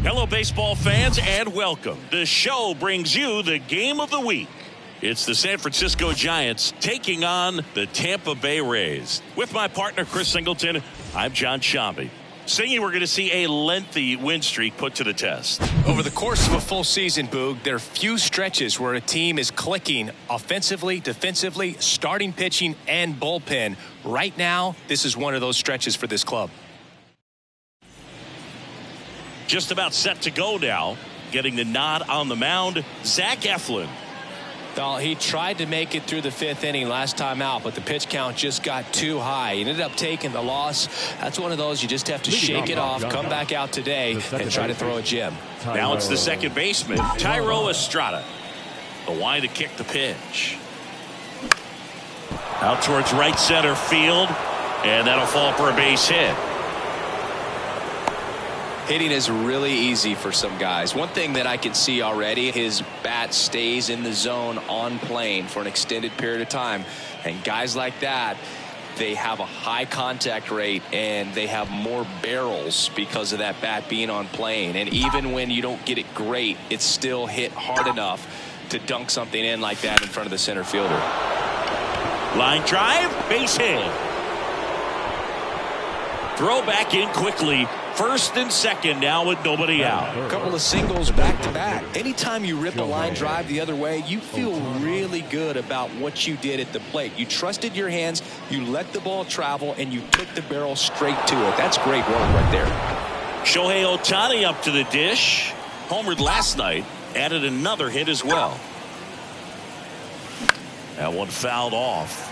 Hello, baseball fans, and welcome. The show brings you the game of the week. It's the San Francisco Giants taking on the Tampa Bay Rays. With my partner, Chris Singleton, I'm John Shambi. Singing, we're going to see a lengthy win streak put to the test. Over the course of a full season, Boog, there are few stretches where a team is clicking offensively, defensively, starting pitching, and bullpen. Right now, this is one of those stretches for this club. Just about set to go now. Getting the nod on the mound, Zach Eflin. Well, he tried to make it through the fifth inning last time out, but the pitch count just got too high. He ended up taking the loss. That's one of those you just have to shake it off, come back out today, and try to throw a gem. Now it's the second baseman, Thairo Estrada. The line to kick the pitch. Out towards right center field, and that'll fall for a base hit. Hitting is really easy for some guys. One thing that I can see already, his bat stays in the zone on plane for an extended period of time. And guys like that, they have a high contact rate and they have more barrels because of that bat being on plane. And even when you don't get it great, it's still hit hard enough to dunk something in like that in front of the center fielder. Line drive, base hit. Throw back in quickly. First and second now with nobody out. A couple of singles back to back. Anytime you rip a line drive the other way, you feel really good about what you did at the plate. You trusted your hands, you let the ball travel, and you took the barrel straight to it. That's great work right there. Shohei Ohtani up to the dish. Homered last night, added another hit as well. That one fouled off.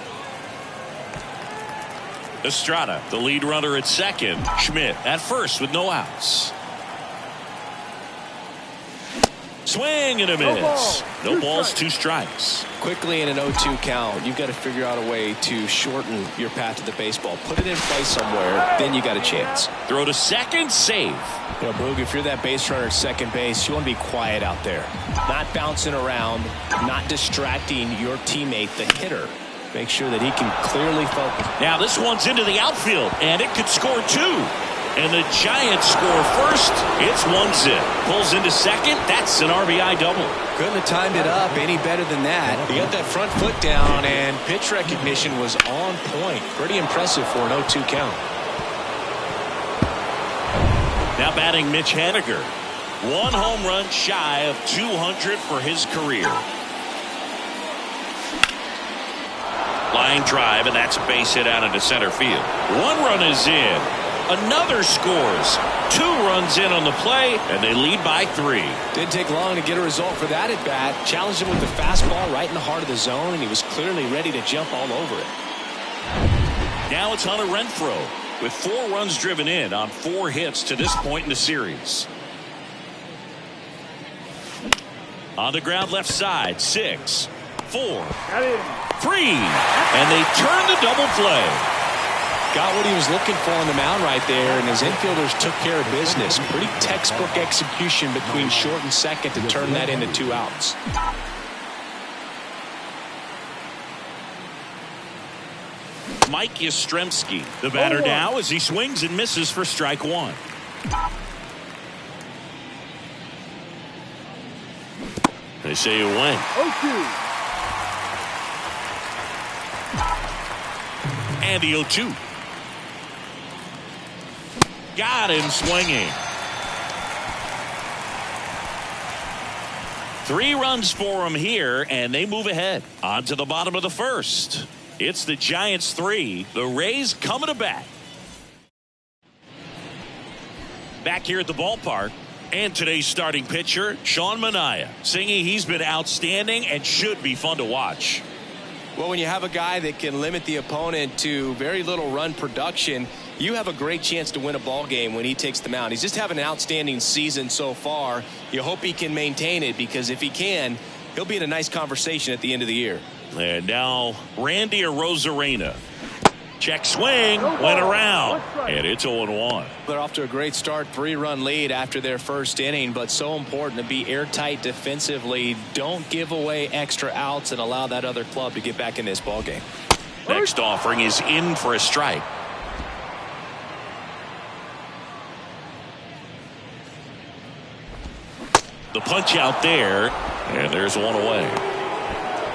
Estrada, the lead runner at second. Schmidt at first with no outs. Swing and a miss. No balls, two strikes. Quickly in an 0-2 count, you've got to figure out a way to shorten your path to the baseball. Put it in play somewhere, then you got a chance. Throw to second, save. You know, Boog, if you're that base runner at second base, you want to be quiet out there. Not bouncing around, not distracting your teammate, the hitter. Make sure that he can clearly focus. Now this one's into the outfield, and it could score two. And the Giants score first. It's 1-0. Pulls into second. That's an RBI double. Couldn't have timed it up any better than that. He got that front foot down, and pitch recognition was on point. Pretty impressive for an 0-2 count. Now batting Mitch Haniger. One home run shy of 200 for his career. Line drive, and that's a base hit out into center field. One run is in. Another scores. Two runs in on the play, and they lead by 3. Didn't take long to get a result for that at bat. Challenged him with the fastball right in the heart of the zone, and he was clearly ready to jump all over it. Now it's Hunter Renfroe with 4 runs driven in on 4 hits to this point in the series. On the ground left side, 6, 4, 3, and they turn the double play. Got what he was looking for on the mound right there, and his infielders took care of business. Pretty textbook execution between short and second to turn that into 2 outs. Mike Yastrzemski, the batter now as he swings and misses for strike 1. They say you win. And the 0-2. Got him swinging. 3 runs for him here, and they move ahead. On to the bottom of the first. It's the Giants 3. The Rays coming to bat. Back here at the ballpark. And today's starting pitcher, Sean Manaea. Singing, he's been outstanding and should be fun to watch. Well, when you have a guy that can limit the opponent to very little run production, you have a great chance to win a ball game when he takes the mound. He's just having an outstanding season so far. You hope he can maintain it, because if he can, he'll be in a nice conversation at the end of the year. And now Randy Arozarena. Check swing, went around, and it's 0-1. They're off to a great start, 3-run lead after their first inning, but so important to be airtight defensively. Don't give away extra outs and allow that other club to get back in this ball game. Next offering is in for a strike. The punch out there, and there's one away.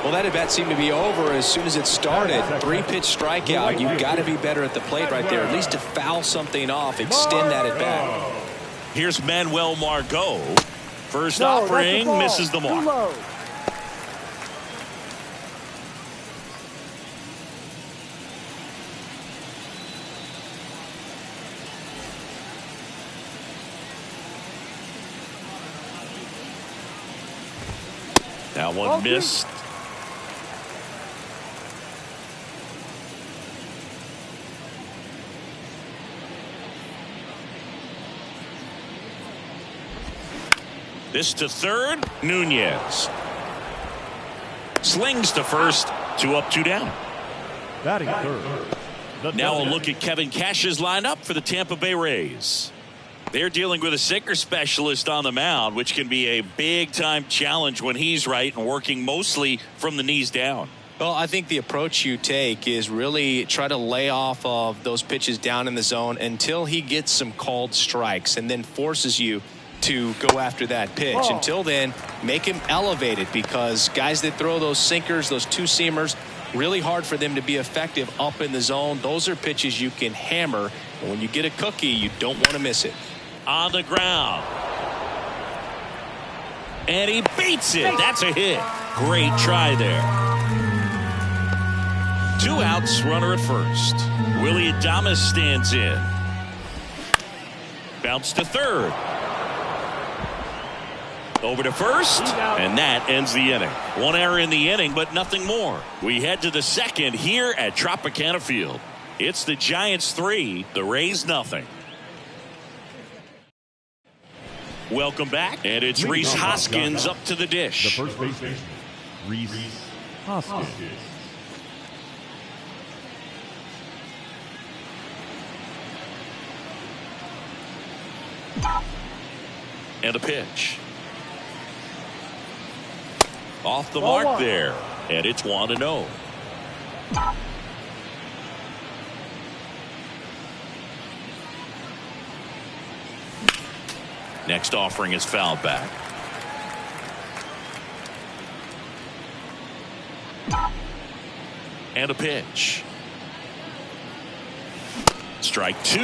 Well, that at bat seemed to be over as soon as it started. 3-pitch strikeout. You've got to be better at the plate right there, at least to foul something off, extend that at bat. Here's Manuel Margot. First offering, misses the mark. That one missed. This to third, Nunez. Slings to first, 2 up, 2 down. Batting third. Now a look at Kevin Cash's lineup for the Tampa Bay Rays. They're dealing with a sinker specialist on the mound, which can be a big-time challenge when he's right and working mostly from the knees down. Well, I think the approach you take is really try to lay off of those pitches down in the zone until he gets some called strikes, and then forces you to go after that pitch. Until then, make him elevated, because guys that throw those sinkers, those two-seamers, really hard for them to be effective up in the zone. Those are pitches you can hammer, and when you get a cookie, you don't want to miss it. On the ground. And he beats it. That's a hit. Great try there. 2 outs, runner at first. Willie Adames stands in. Bounce to third. Over to first, and that ends the inning. 1 error in the inning, but nothing more. We head to the second here at Tropicana Field. It's the Giants 3, the Rays nothing. Welcome back, and it's Rhys Hoskins up to the dish. The first baseman, Rhys Hoskins. And a pitch. Off the mark there, and it's 1-0. Next offering is fouled back. And a pitch. Strike 2.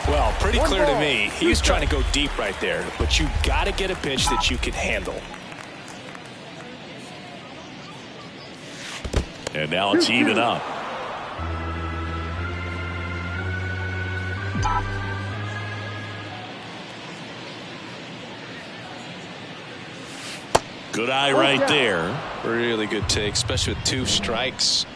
Well, pretty clear to me. He was trying to go deep right there, but you got to get a pitch that you can handle. And now it's even up. Good eye right there. Really good take, especially with 2 strikes.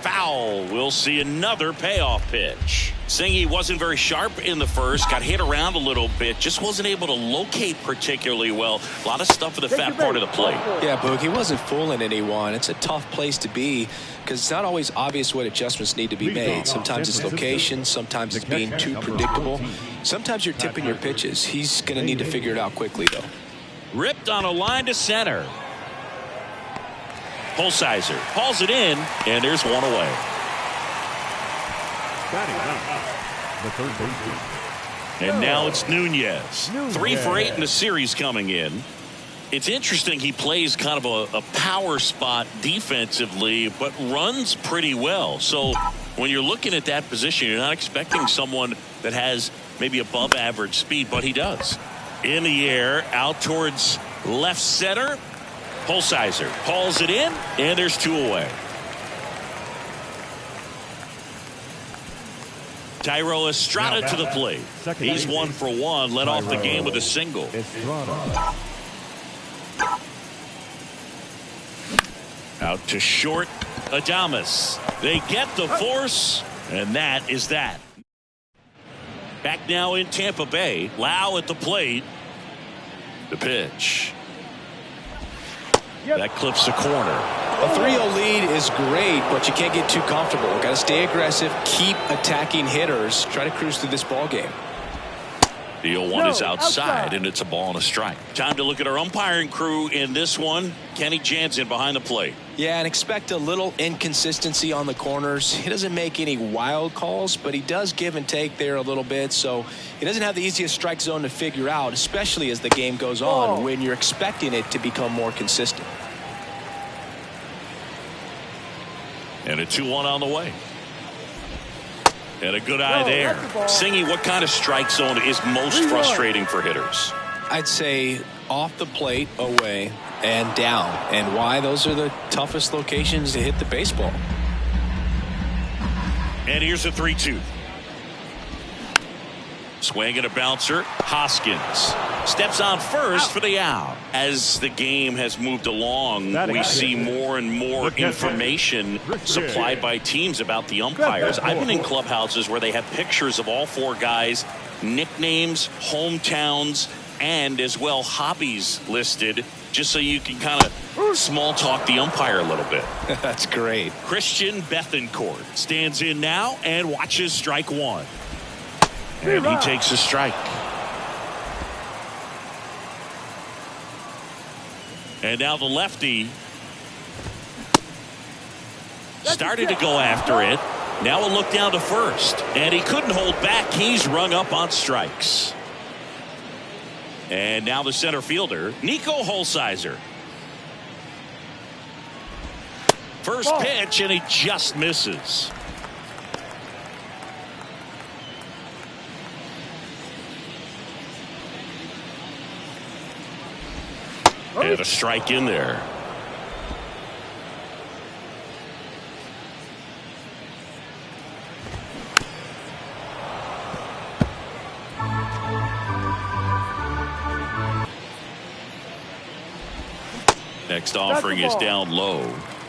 Foul. We'll see another payoff pitch. Singy wasn't very sharp in the first, got hit around a little bit, just wasn't able to locate particularly well. A lot of stuff for the fat part of the plate. Yeah, Boog, he wasn't fooling anyone. It's a tough place to be, because it's not always obvious what adjustments need to be made. Sometimes it's location, sometimes it's being too predictable. Sometimes you're tipping your pitches. He's going to need to figure it out quickly, though. Ripped on a line to center. Holsizer hauls it in, and there's 1 away. The third baseman. And now it's Nunez. 3 for 8 in the series coming in. It's interesting, he plays kind of a power spot defensively, but runs pretty well. So when you're looking at that position, you're not expecting someone that has maybe above average speed, but he does. In the air, out towards left center. Holsizer hauls it in, and there's 2 away. Tyro Estrada to the plate. He's 1 for 1, led off the game with a single. Out to short, Adames. They get the force, and that is that. Back now in Tampa Bay. Lau at the plate. The pitch. That clips the corner. A 3-0 lead is great, but you can't get too comfortable. Got to stay aggressive, keep attacking hitters, try to cruise through this ball game. The 0-1 is outside, and it's a ball and a strike. Time to look at our umpiring crew in this one. Kenny Jansen behind the plate. Yeah, and expect a little inconsistency on the corners. He doesn't make any wild calls, but he does give and take there a little bit, so he doesn't have the easiest strike zone to figure out, especially as the game goes on when you're expecting it to become more consistent. And a 2-1 on the way. And a good eye there. Singy, what kind of strike zone is most frustrating for hitters? I'd say off the plate, away, and down. And why? Those are the toughest locations to hit the baseball. And here's a 3-2. Swing and a bouncer. Hoskins steps on first for the out. As the game has moved along, we see more and more information supplied by teams about the umpires. I've been in clubhouses where they have pictures of all four guys, nicknames, hometowns, and as well hobbies listed, just so you can kind of small talk the umpire a little bit. That's great. Christian Bethancourt stands in now and watches strike one. And he takes a strike. And now the lefty started to go after it. Now a look down to first. And he couldn't hold back. He's rung up on strikes. And now the center fielder, Nico Holsizer. First pitch, and he just misses. And a strike in there. Next offering is down low.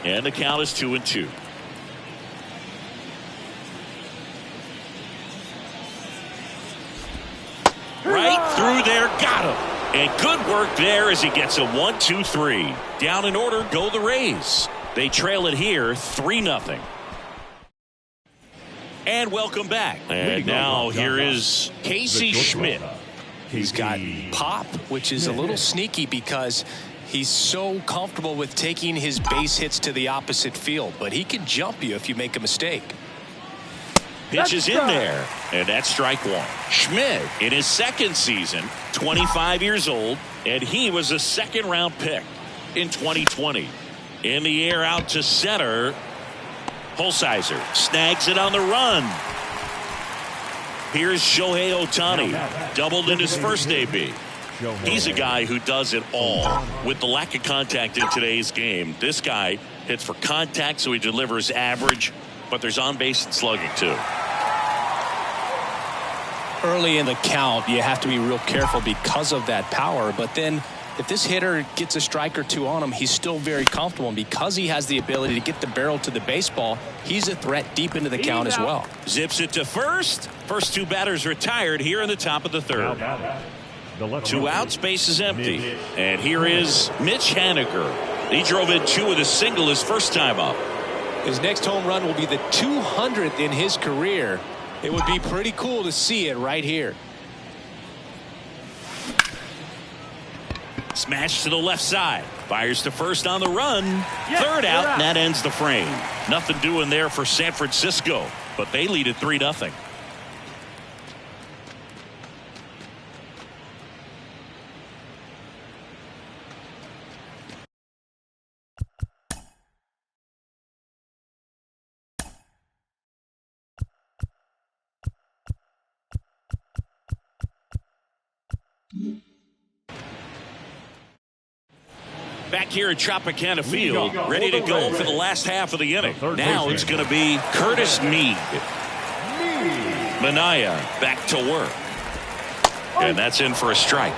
And the count is 2-2. Right through there, got him. And good work there as he gets a 1-2-3. Down in order go the Rays. They trail it here 3-0. And welcome back. And now here is Casey Schmidt. He's got pop, which is a little sneaky because he's so comfortable with taking his base hits to the opposite field. But he can jump you if you make a mistake. Pitch is in there, and that's strike one. Schmidt in his second season, 25 years old, and he was a second-round pick in 2020. In the air out to center. Holsizer snags it on the run. Here's Shohei Ohtani, doubled in his first AB. He's a guy who does it all. With the lack of contact in today's game, this guy hits for contact, so he delivers average, but there's on-base and slugging too. Early in the count, you have to be real careful because of that power. But then if this hitter gets a strike or two on him, he's still very comfortable. And because he has the ability to get the barrel to the baseball, he's a threat deep into the count as well. Zips it to first. First two batters retired here in the top of the third. 2 outs, base is empty. And here is Mitch Haniger. He drove in 2 with a single his first time up. His next home run will be the 200th in his career. It would be pretty cool to see it right here. Smash to the left side. Fires to first on the run. Third out, and that ends the frame. Nothing doing there for San Francisco, but they lead at 3-0. Back here at Tropicana Field, ready to go for the last half of the inning. Now it's going to be Curtis Mead. Minaya back to work. And that's in for a strike.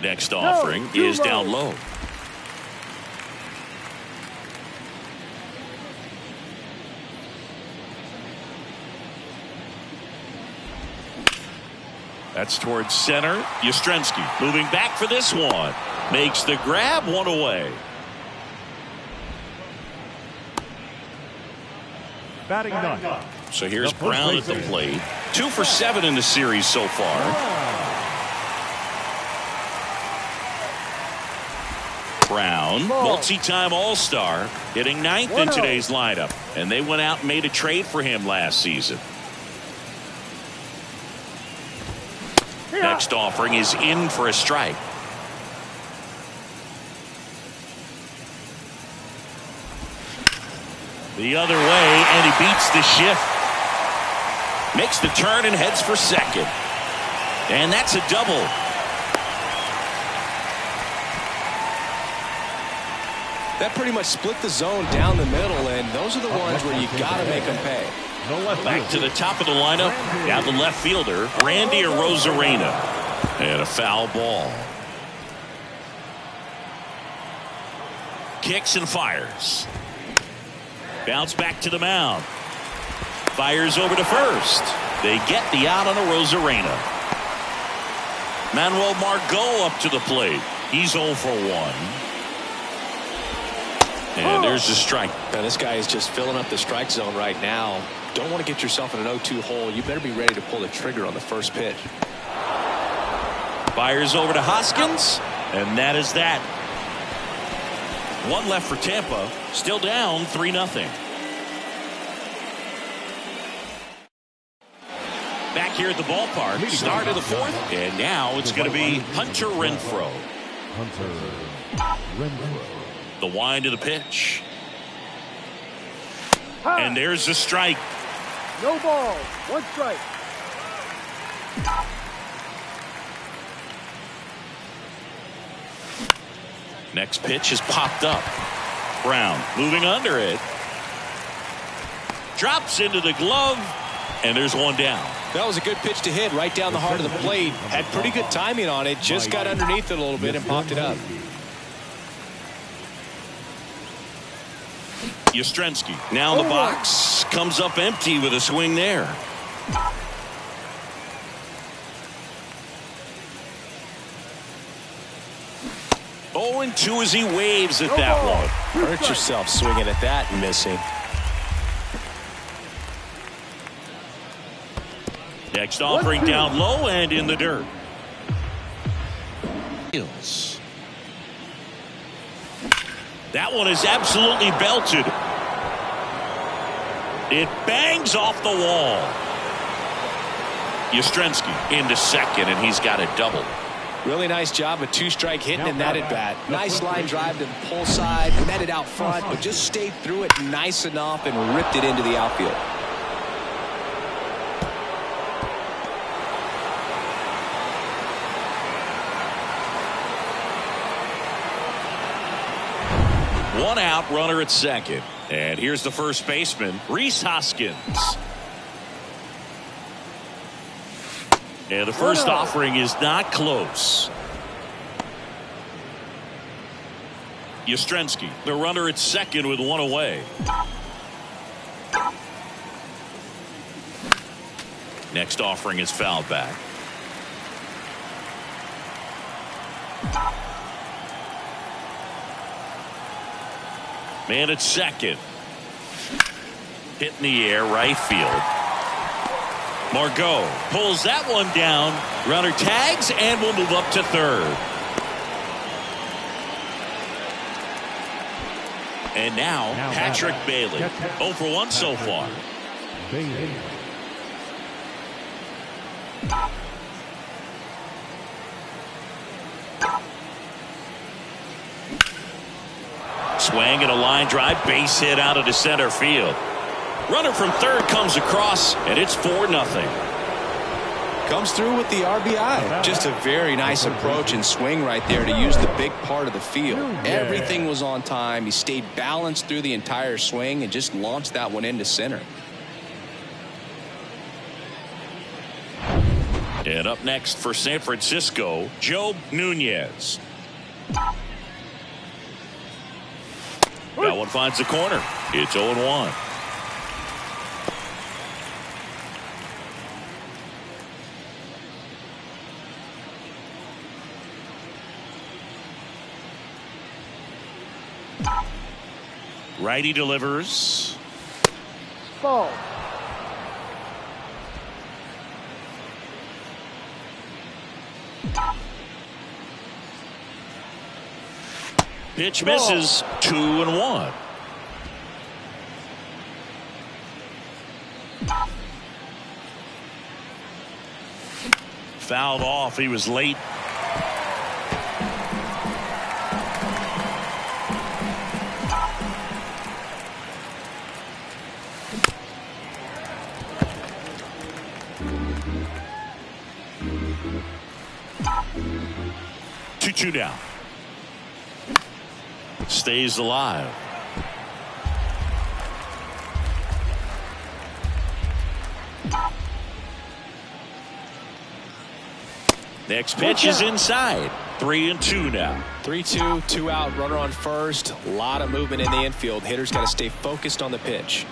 Next offering is down low. That's towards center. Yastrzemski moving back for this one. Makes the grab, one away. Batting ninth. So here's Brown at the plate. 2 for 7 in the series so far. Brown, multi-time All-Star, hitting 9th in today's lineup. And they went out and made a trade for him last season. Next offering is in for a strike. The other way, and he beats the shift. Makes the turn and heads for second. And that's a double. That pretty much split the zone down the middle, and those are the ones where you got to make them pay. Back to the top of the lineup. Now the left fielder, Randy Arozarena. And a foul ball. Kicks and fires. Bounce back to the mound. Fires over to first. They get the out on Arozarena. Manuel Margot up to the plate. He's 0 for 1. And there's the strike. Now this guy is just filling up the strike zone right now. Don't want to get yourself in an 0-2 hole. You better be ready to pull the trigger on the first pitch. Fires over to Hoskins, and that is that. 1 left for Tampa. Still down 3-0. Back here at the ballpark. Start of the 4th, and now it's going to be Hunter Renfroe. The wind of the pitch. And there's the strike. No ball. 1 strike. Next pitch is popped up. Brown moving under it. Drops into the glove, and there's 1 down. That was a good pitch to hit right down the heart of the plate. Had pretty good timing on it. Just got underneath it a little bit and popped it up. Yastrzemski now in the box. Comes up empty with a swing there. Oh, and 2 as he waves at that one. Hurt yourself swinging at that and missing. Next offering down low and in the dirt. That one is absolutely belted. It bangs off the wall. Yastrzemski into second, and he's got a double. Really nice job of 2-strike hitting in that at bat. Nice line drive to the pull side, met it out front, but just stayed through it nice enough and ripped it into the outfield. One out, runner at second. And here's the first baseman, Rhys Hoskins. And the first offering is not close. Yastrzemski, the runner at second with 1 away. Next offering is fouled back. Man at second. Hit in the air, right field. Margot pulls that one down. Runner tags and will move up to third. And now Patrick Bailey. 0 for 1 so far. Swing and a line drive, base hit out of the center field. Runner from third comes across, and it's 4-0. Comes through with the RBI. Just a very nice approach and swing right there to use the big part of the field. Everything was on time. He stayed balanced through the entire swing and just launched that one into center. And up next for San Francisco, Joe Nunez. That one finds the corner. It's 0-1. Righty delivers. Ball. Pitch misses. 2-1. Fouled off. He was late. Two down. Stays alive. Next pitch is inside. 3-2 now. 3-2, 2 out, runner on first. A lot of movement in the infield. Hitter's got to stay focused on the pitch.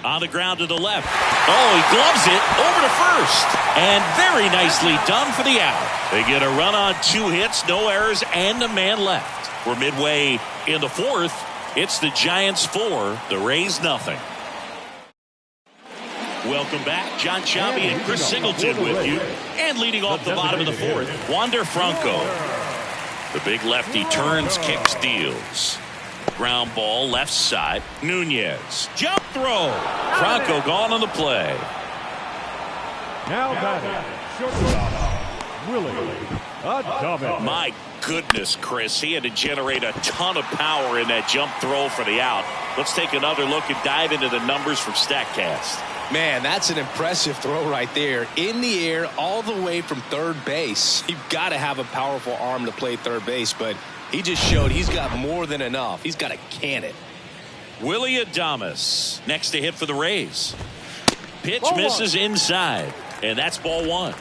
On the ground to the left. Oh, he gloves it over to first. And very nicely done for the out. They get a run on 2 hits, no errors, and a man left. We're midway in the 4th. It's the Giants 4, the Rays nothing. Welcome back. John Sciambi and Chris Singleton with you. And leading off the bottom of the 4th, Wander Franco. The big lefty turns, kicks, deals. Ground ball left side. Nunez. Jump throw. Franco gone on the play. Now batting, shortstop, Willie Adames. My goodness, Chris. He had to generate a ton of power in that jump throw for the out. Let's take another look and dive into the numbers from StatCast. Man, that's an impressive throw right there. In the air all the way from third base. You've got to have a powerful arm to play third base, but he just showed he's got more than enough. He's got to can it. Willie Adames next to hit for the Rays. Pitch Ball misses one. inside, and that's ball 1.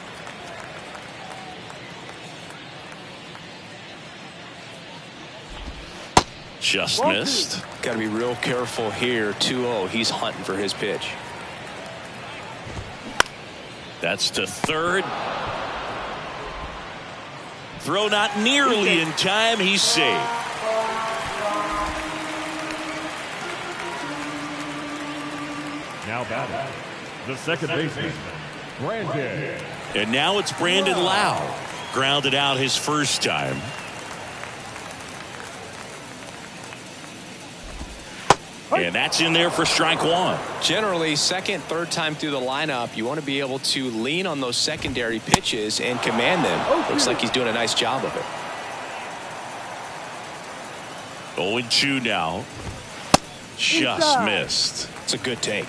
Just Ball missed. Got to be real careful here. 2-0. He's hunting for his pitch. That's to third. Throw not nearly in time. He's safe. Now batting, the second baseman, Brandon. And now it's Brandon Lau. Grounded out his first time. And that's in there for strike 1. Generally, second, third time through the lineup, you want to be able to lean on those secondary pitches and command them. Looks like he's doing a nice job of it. 0-2 now. Just Inside. missed. It's a good take.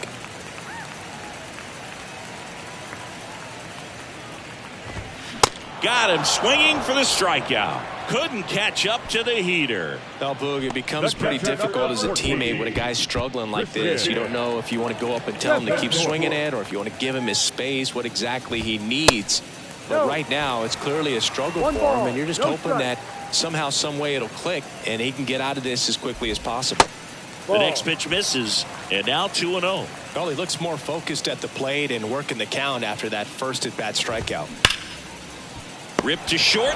Got him swinging for the strikeout. Couldn't catch up to the heater. Well, Boog, it becomes pretty difficult as a teammate when a guy's struggling like this. You don't know if you want to go up and tell him to keep swinging it or if you want to give him his space, what exactly he needs. But right now, it's clearly a struggle for him, and you're just hoping that somehow, some way it'll click, and he can get out of this as quickly as possible. The next pitch misses, and now 2-0. Well, he looks more focused at the plate and working the count after that first at-bat strikeout. Ripped to short.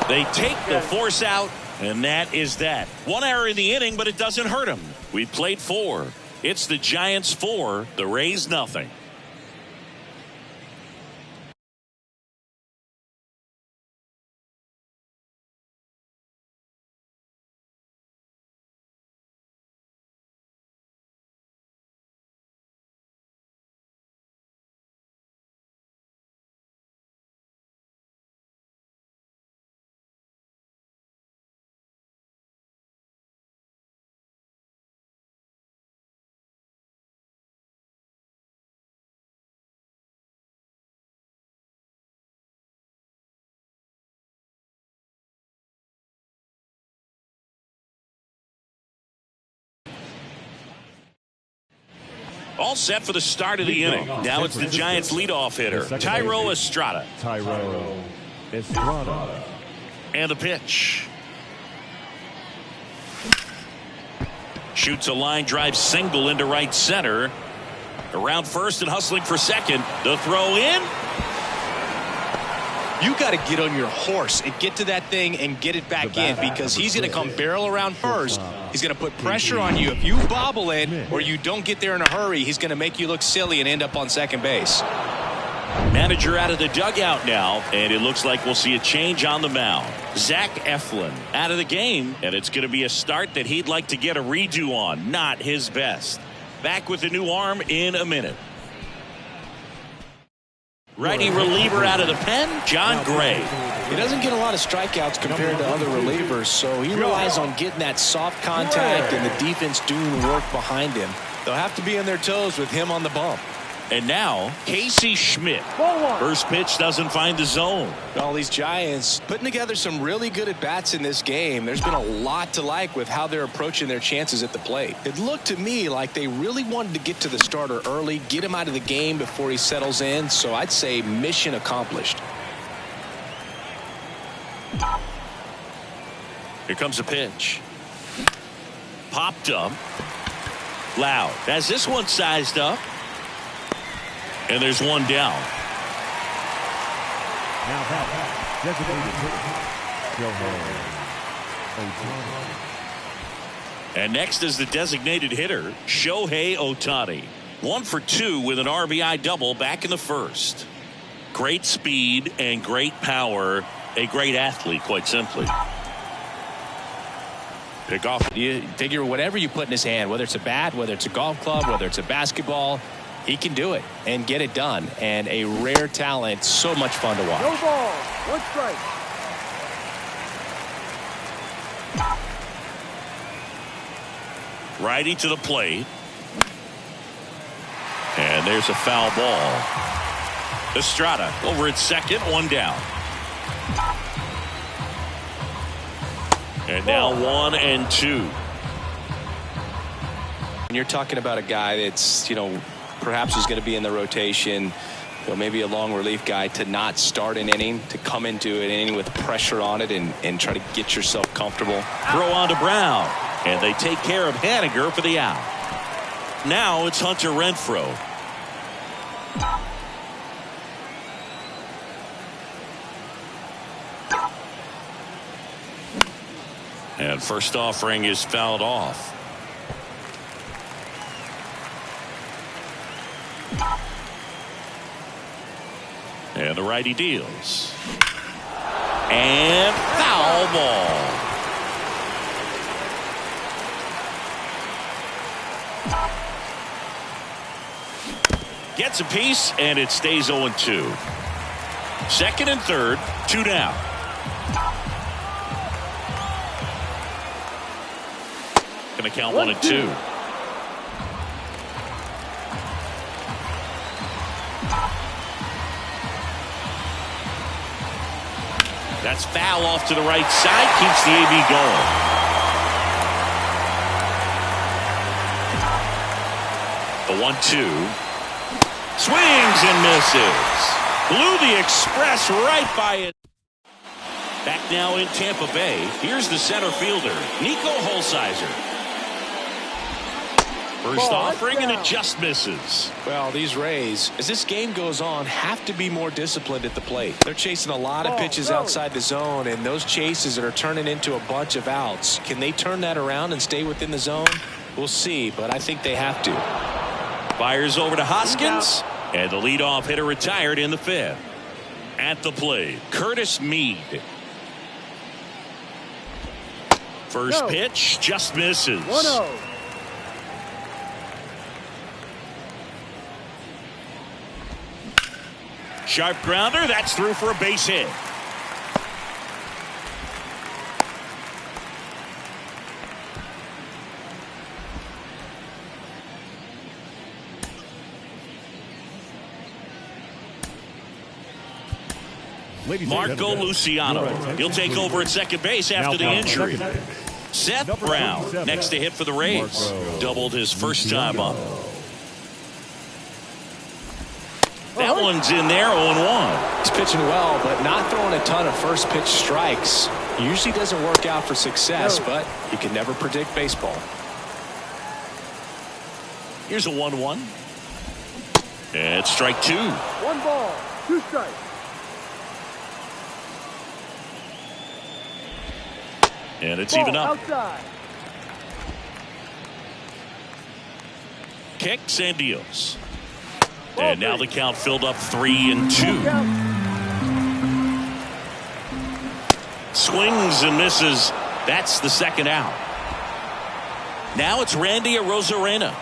They take the force out, and that is that. 1 error in the inning, but it doesn't hurt him. We played 4. It's the Giants 4, the Rays nothing. All set for the start of the inning. Now it's the Giants' leadoff hitter, Thairo Estrada. Thairo Estrada. And the pitch. Shoots a line drive single into right center. Around first and hustling for second. The throw in. You got to get on your horse and get to that thing and get it back in, because he's going to come barrel around first. He's going to put pressure on you. If you bobble it or you don't get there in a hurry, he's going to make you look silly and end up on second base. Manager out of the dugout now, and it looks like we'll see a change on the mound. Zach Eflin out of the game, and it's going to be a start that he'd like to get a redo on. Not his best. Back with a new arm in a minute. Righty reliever out of the pen, John Gray. He doesn't get a lot of strikeouts compared to other relievers, so he relies on getting that soft contact and the defense doing work behind him. They'll have to be on their toes with him on the bump. And now, Casey Schmidt. First pitch doesn't find the zone. All these Giants putting together some really good at-bats in this game. There's been a lot to like with how they're approaching their chances at the plate. It looked to me like they really wanted to get to the starter early, get him out of the game before he settles in. So I'd say mission accomplished. Here comes a pitch. Popped up. Loud. Has this one sized up. And there's one down. Now that designated hitter, And next is the designated hitter, Shohei Ohtani. 1 for 2 with an RBI double back in the first. Great speed and great power. A great athlete, quite simply. Pick off. You figure whatever you put in his hand, whether it's a bat, whether it's a golf club, whether it's a basketball, he can do it and get it done. And a rare talent, so much fun to watch. No ball, 1 strike. Righty to the plate. And there's a foul ball. Estrada over at second, 1 down. And now 1 and 2. And you're talking about a guy that's, perhaps is going to be in the rotation, maybe a long relief guy, to not start an inning, to come into an inning with pressure on it and try to get yourself comfortable. Throw on to Brown, and they take care of Haniger for the out. Now it's Hunter Renfroe. And first offering is fouled off. And the righty deals. And foul ball. Gets a piece, and it stays 0-2. Second and third, 2 down. Going to count 1 and 2. That's foul off to the right side. Keeps the AB going. The 1-2. Swings and misses. Blew the Express right by it. Back now in Tampa Bay. Here's the center fielder, Nico Holsizer. First offering, and it just misses. Well, these Rays, as this game goes on, have to be more disciplined at the plate. They're chasing a lot of pitches outside the zone, and those chases that are turning into a bunch of outs, can they turn that around and stay within the zone? We'll see, but I think they have to. Fires over to Hoskins, and the leadoff hitter retired in the 5th. At the plate, Curtis Mead. First pitch just misses. 1-0. Sharp grounder, that's through for a base hit. Marco Luciano. He'll take over at second base after the injury. Seth Brown next to hit for the Rays. Doubled his first time up. That one's in there, 0-1. He's pitching well, but not throwing a ton of first pitch strikes. Usually doesn't work out for success, but you can never predict baseball. Here's a 1-1. And strike 2. 1 ball, 2 strikes. And it's Ball even up. outside. Kicks and deals. Ball And now the count filled up 3-2. Swings and misses. That's the second out. Now it's Randy Arozarena.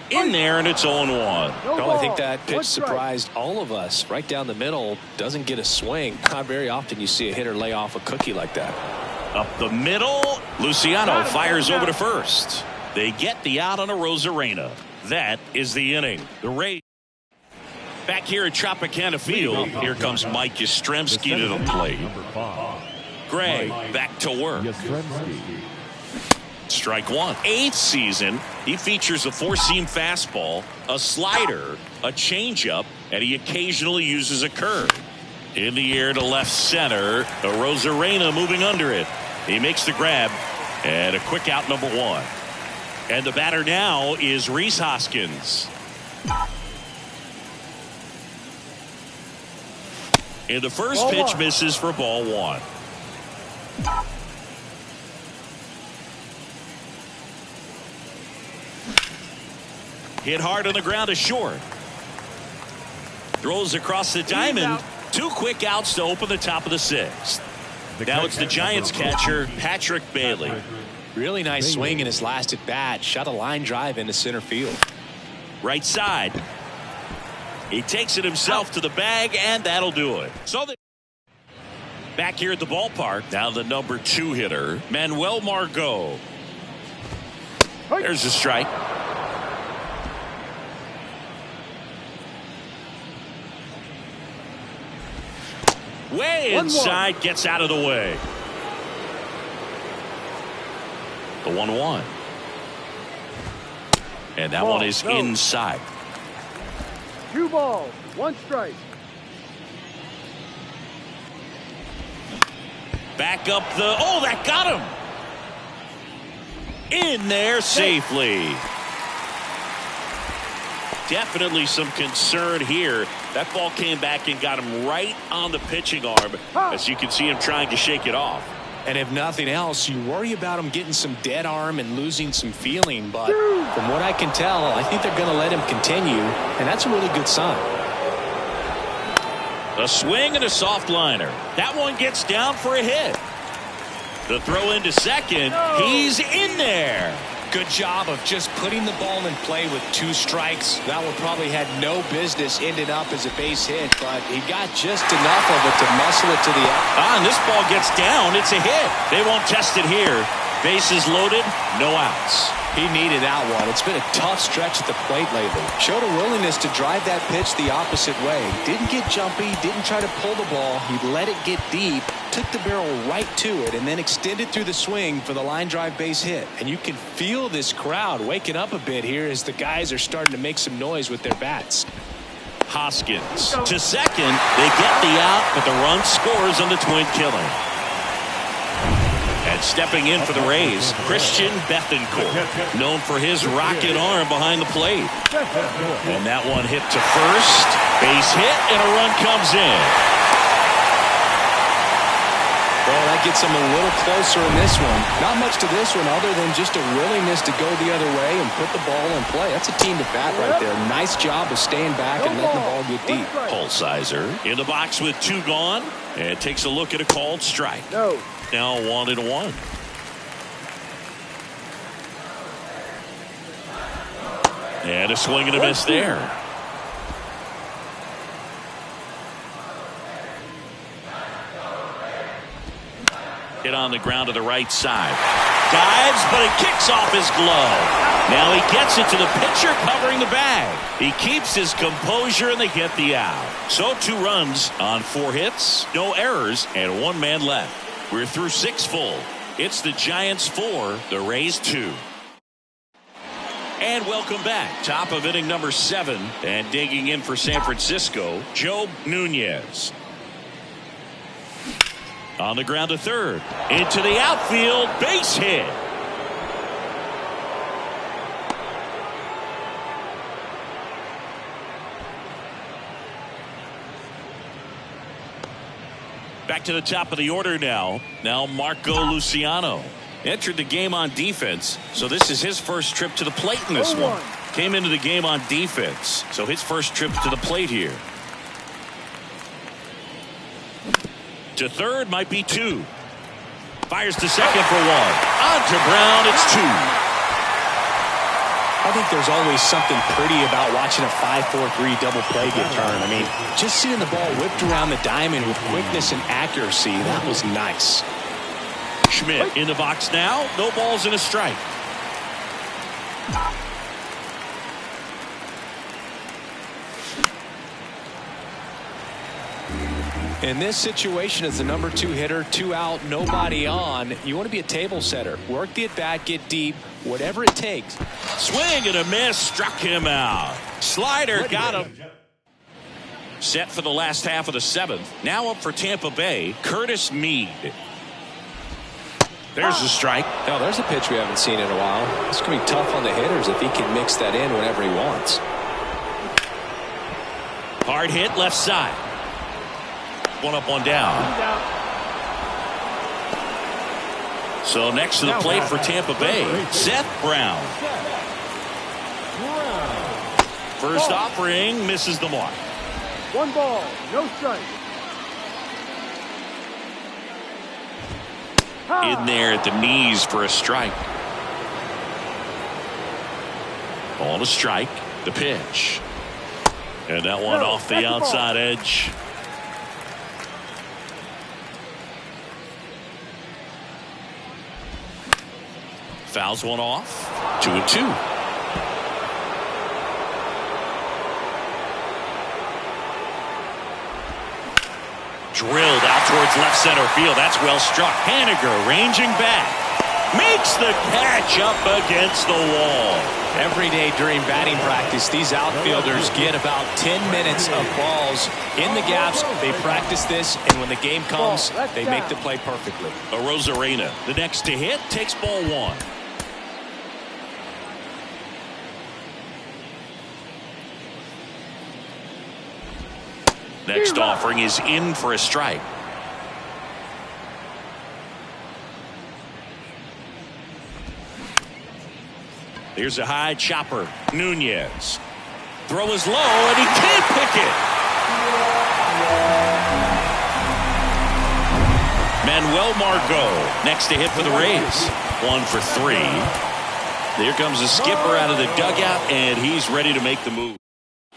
In there, and it's 0-1. Oh, I think that pitch surprised all of us. Right down the middle, doesn't get a swing. Not very often you see a hitter lay off a cookie like that. Up the middle, Luciano fires over to first. They get the out on Arozarena. That is the inning. The Rays back here at Tropicana Field. Here comes Mike Yastrzemski to the plate. Gray back to work. Strike 1. 8th season, he features a 4-seam fastball, a slider, a changeup, and he occasionally uses a curve. In the air to left center, Arozarena moving under it. He makes the grab, and a quick out, number 1. And the batter now is Rhys Hoskins. And the first pitch misses for ball 1. Hit hard on the ground to short. Throws across the diamond. 2 quick outs to open the top of the 6th. Now it's the Giants catcher, Patrick Bailey. Really nice swing in his last at bat. Shot a line drive into center field. Right side. He takes it himself to the bag, and that'll do it. So back here at the ballpark, now the number 2 hitter, Manuel Margot. There's a strike. Way inside, gets out of the way. The 1-1. And that one is inside. 2 balls, 1 strike. Back up the, oh, that got him. In there safely. Definitely some concern here. That ball came back and got him right on the pitching arm. As you can see him trying to shake it off. And if nothing else, you worry about him getting some dead arm and losing some feeling. But from what I can tell, I think they're going to let him continue. And that's a really good sign. A swing and a soft liner. That one gets down for a hit. The throw into second. He's in there. Good job of just putting the ball in play with 2 strikes. That one probably had no business ending up as a base hit, but he got just enough of it to muscle it to the out. And this ball gets down. It's a hit. They won't test it here. Bases loaded, no outs. He needed that one. It's been a tough stretch at the plate lately. Showed a willingness to drive that pitch the opposite way. Didn't get jumpy, didn't try to pull the ball. He let it get deep, took the barrel right to it, and then extended through the swing for the line drive base hit. And you can feel this crowd waking up a bit here as the guys are starting to make some noise with their bats. Hoskins to second. They get the out, but the run scores on the twin killing. And stepping in for the Rays, Christian Bethancourt, known for his rocket arm behind the plate. And that one hit to first. Base hit, and a run comes in. Well, that gets him a little closer in this one. Not much to this one other than just a willingness to go the other way and put the ball in play. That's a team to bat right there. Nice job of staying back and letting the ball get deep. Pulsizer in the box with 2 gone, and takes a look at a called strike. Now 1-1. And a swing and a miss there. Hit on the ground to the right side. Dives, but it kicks off his glove. Now he gets it to the pitcher covering the bag. He keeps his composure, and they get the out. So 2 runs on 4 hits, no errors, and 1 man left. We're through 6 full. It's the Giants 4, the Rays 2. And welcome back. Top of inning number 7. And digging in for San Francisco, Joe Nunez. On the ground to third. Into the outfield. Base hit. Back to the top of the order now. Now Marco Luciano. Entered the game on defense, so this is his first trip to the plate in this one. Came into the game on defense, so his first trip to the plate here. To third might be 2. Fires to second for 1. On to Brown, it's 2. I think there's always something pretty about watching a 5-4-3 double play get turned. I mean, just seeing the ball whipped around the diamond with quickness and accuracy, that was nice. Schmidt in the box now. No balls and a strike. In this situation, as the number 2 hitter, 2 out, nobody on, you want to be a table setter. Work the at-bat, get deep, whatever it takes. Swing and a miss. Struck him out. Slider got him. Set for the last half of the 7th. Now up for Tampa Bay, Curtis Mead. There's a strike. Now there's a pitch we haven't seen in a while. It's going to be tough on the hitters if he can mix that in whenever he wants. Hard hit left side. 1 up, 1 down. So next to the plate for Tampa Bay, Seth Brown. First offering misses the mark. 1 ball, no strike. In there at the knees for a strike. On a strike, the pitch. And that one off the outside edge. Fouls one off. 2-2. Drilled out towards left center field. That's well struck. Haniger ranging back. Makes the catch up against the wall. Every day during batting practice, these outfielders get about 10 minutes of balls in the gaps. They practice this, and when the game comes, they make the play perfectly. Rosarena, the next to hit, takes ball 1. Next offering is in for a strike. Here's a high chopper. Nunez. Throw is low, and he can't pick it. Manuel Margot next to hit for the Rays. 1 for 3. Here comes the skipper out of the dugout, and he's ready to make the move.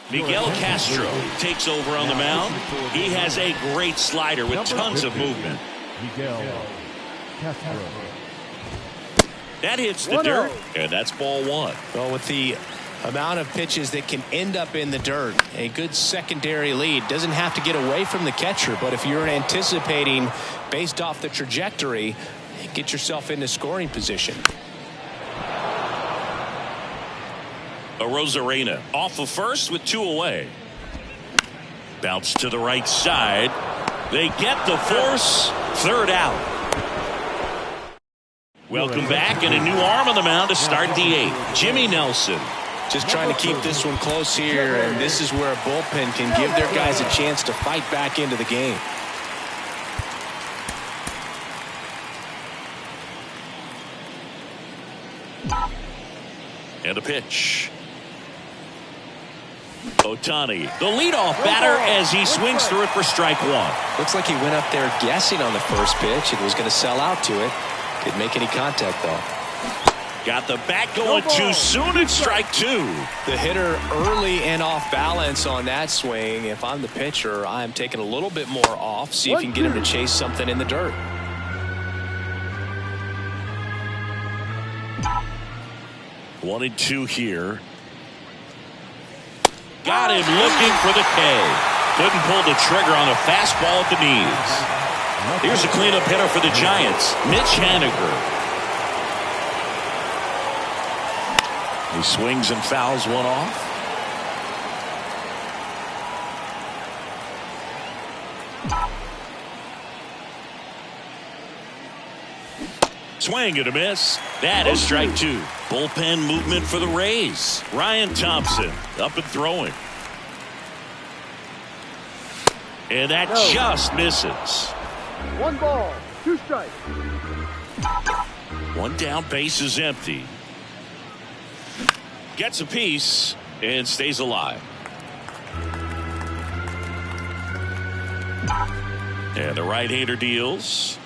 Miguel Castro takes over on the mound. He has a great slider with tons of movement. Miguel Castro. That hits the dirt, and that's ball 1. Well, with the amount of pitches that can end up in the dirt, a good secondary lead. Doesn't have to get away from the catcher, but if you're anticipating based off the trajectory, get yourself into scoring position. Rosarena off of first with 2 away. Bounce to the right side. They get the force. 3rd out. Welcome back, and a new arm on the mound to start the 8th. Jimmy Nelson. Just trying to keep this one close here, and this is where a bullpen can give their guys a chance to fight back into the game. And a pitch. Otani, the leadoff batter, as he swings through it for strike 1. Looks like he went up there guessing on the first pitch and was going to sell out to it. Didn't make any contact, though. Got the bat going too soon. It's strike 2. The hitter early and off balance on that swing. If I'm the pitcher, I'm taking a little bit more off. See if you can get him to chase something in the dirt. One and 2 here. Got him looking for the K. Couldn't pull the trigger on a fastball at the knees. Here's a cleanup hitter for the Giants, Mitch Haniger. He swings and fouls one off. Swing and a miss. That is strike two. Bullpen movement for the Rays. Ryan Thompson up and throwing. And that just misses. 1 ball, 2 strikes. One down, base is empty. Gets a piece and stays alive. And the right-hander deals.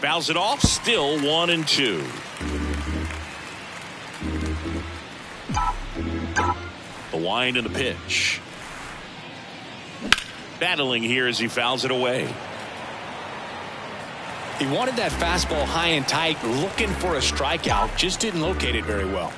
Fouls it off. Still 1-2. The wind and the pitch. Battling here as he fouls it away. He wanted that fastball high and tight, looking for a strikeout, just didn't locate it very well.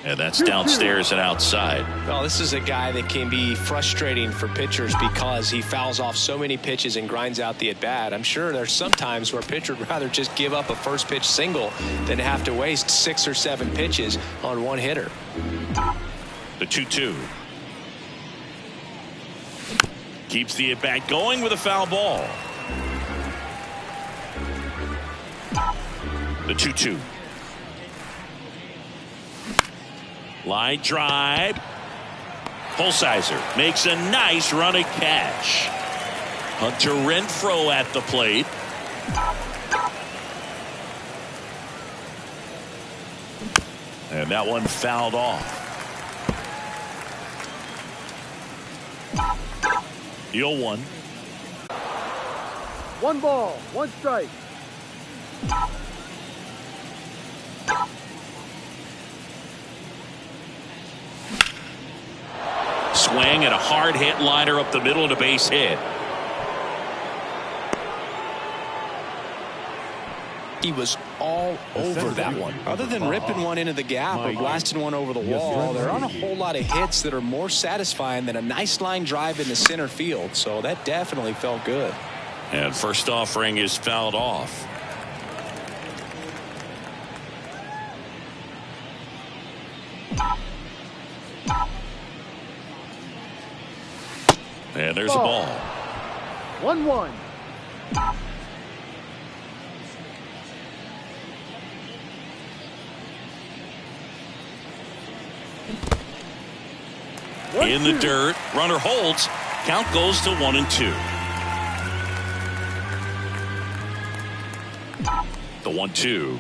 And that's downstairs and outside. Well, this is a guy that can be frustrating for pitchers because he fouls off so many pitches and grinds out the at-bat. I'm sure there's some times where a pitcher would rather just give up a first pitch single than have to waste 6 or 7 pitches on one hitter. The 2-2. Keeps the at-bat going with a foul ball. The 2-2. Line drive. Holsizer makes a nice running catch. Hunter Renfroe at the plate. And that one fouled off. The 0-1. 1 ball, 1 strike. Swing and a hard hit liner up the middle and a base hit. He was all over that one. Other than ripping one into the gap or blasting one over the wall, there aren't a whole lot of hits that are more satisfying than a nice line drive in the center field. So that definitely felt good. And first offering is fouled off. And there's a ball. 1-1. In the dirt. Runner holds. Count goes to 1-2. The 1-2.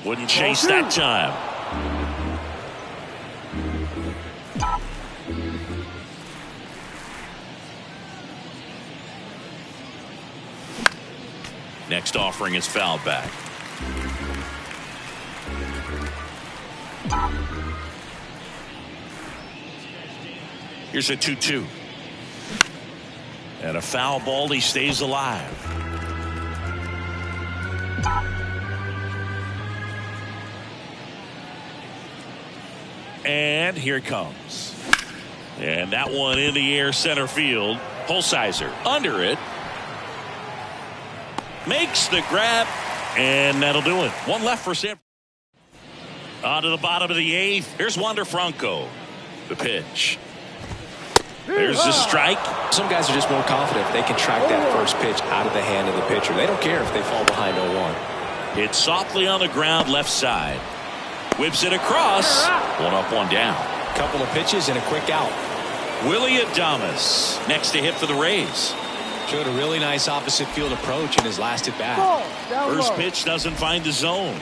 Wouldn't chase that time. Next offering is fouled back. Here's a 2-2. And a foul ball. He stays alive. And here it comes. And that one in the air center field. Holsizer under it. Makes the grab. And that'll do it. One left for San. On to the bottom of the 8th. Here's Wander Franco. The pitch. There's the strike. Some guys are just more confident if they can track that first pitch out of the hand of the pitcher. They don't care if they fall behind 0-1. Hit softly on the ground left side. Whips it across. One up, one down. Couple of pitches and a quick out. Willie Adames next to hit for the Rays. Showed a really nice opposite field approach in his last at bat. First pitch doesn't find the zone.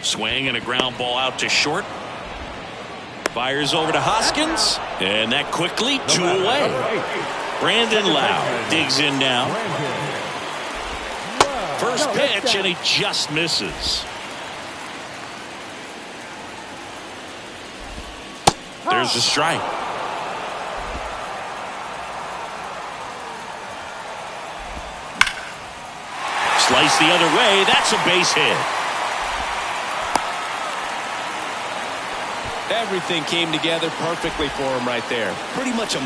Swing and a ground ball out to short. Fires over to Hoskins. And that quickly 2 away. Brandon Lau digs in now. First pitch and he just misses. There's a strike. Slice the other way. That's a base hit. Everything came together perfectly for him right there. Pretty much a